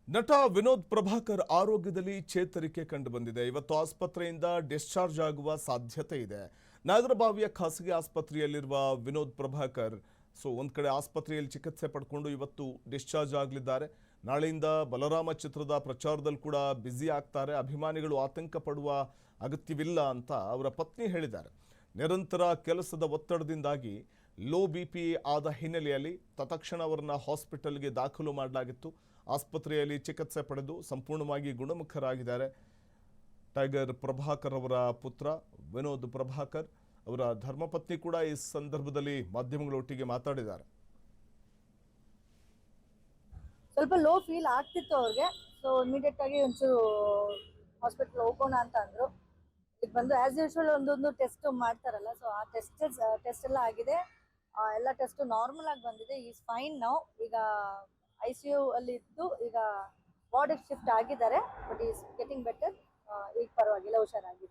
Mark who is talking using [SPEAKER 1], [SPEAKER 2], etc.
[SPEAKER 1] ನಟ ವಿನೋದ್ ಪ್ರಭಾಕರ್ ಆರೋಗ್ಯದಲ್ಲಿ ಚೇತರಿಕೆ ಕಂಡುಬಂದಿದೆ. ಇವತ್ತು ಆಸ್ಪತ್ರೆಯಿಂದ ಡಿಸ್ಚಾರ್ಜ್ ಆಗುವ ಸಾಧ್ಯತೆ ಇದೆ. ನಾಗರಬಾವಿಯ ಖಾಸಗಿ ಆಸ್ಪತ್ರೆಯಲ್ಲಿರುವ ವಿನೋದ್ ಪ್ರಭಾಕರ್ ಒಂದ್ ಕಡೆ ಆಸ್ಪತ್ರೆಯಲ್ಲಿ ಚಿಕಿತ್ಸೆ ಪಡ್ಕೊಂಡು ಇವತ್ತು ಡಿಸ್ಚಾರ್ಜ್ ಆಗಲಿದ್ದಾರೆ. ನಾಳೆಯಿಂದ ಬಲರಾಮ ಚಿತ್ರದ ಪ್ರಚಾರದಲ್ಲಿ ಕೂಡ ಬ್ಯುಸಿ ಆಗ್ತಾರೆ. ಅಭಿಮಾನಿಗಳು ಆತಂಕ ಪಡುವ ಅಗತ್ಯವಿಲ್ಲ ಅಂತ ಅವರ ಪತ್ನಿ ಹೇಳಿದ್ದಾರೆ. ನಿರಂತರ ಕೆಲಸದ ಒತ್ತಡದಿಂದಾಗಿ ಲೋ ಬಿಪಿ ಆದ ಹಿನ್ನೆಲೆಯಲ್ಲಿ ತತ್ಕ್ಷಣ ಅವರನ್ನ ಹಾಸ್ಪಿಟಲ್ಗೆ ದಾಖಲು ಮಾಡಲಾಗಿತ್ತು. ಆಸ್ಪತ್ರೆಯಲ್ಲಿ ಚಿಕಿತ್ಸೆ ಪಡೆದು ಸಂಪೂರ್ಣವಾಗಿ ಗುಣಮುಖರಾಗಿದ್ದಾರೆ. ಟೈಗರ್ ಪ್ರಭಾಕರ್ ಅವರ ಪುತ್ರ ವಿನೋದ್ ಪ್ರಭಾಕರ್ ಅವರ ಧರ್ಮಪತ್ನಿ ಕೂಡ ಈ ಸಂದರ್ಭದಲ್ಲಿ ಮಾಧ್ಯಮಗಳೊಟ್ಟಿಗೆ ಮಾತಾಡಿದ್ದಾರೆ.
[SPEAKER 2] ಸ್ವಲ್ಪ ಲೋ ಫೀಲ್ ಆಗ್ತಿತ್ತು ಅವ್ರಿಗೆ. ಸೊ ಇಮಿಡಿಯೇಟ್ ಆಗಿ ಒಂಚೂರು ಹಾಸ್ಪಿಟಲ್ ಹೋಗೋಣ ಅಂತ ಅಂದ್ರು. ಈಗ ಬಂದು ಆಸ್ ಯೂಶುವಲ್ ಒಂದೊಂದು ಟೆಸ್ಟ್ ಮಾಡ್ತಾರಲ್ಲ, ಸೊ ಆ ಟೆಸ್ಟ್ ಎಲ್ಲ ಆಗಿದೆ. ಎಲ್ಲ ಟೆಸ್ಟ್ ನಾರ್ಮಲ್ ಆಗಿ ಬಂದಿದೆ. Is fine now. ಈಗ ICU ಅಲ್ಲಿ ಇದ್ದು ಈಗ ವಾರ್ಡಿಗೆ ಶಿಫ್ಟ್ ಆಗಿದ್ದಾರೆ. But is getting better. ಈಗ ಪರವಾಗಿಲ್ಲ, ಹುಷಾರಾಗಿ.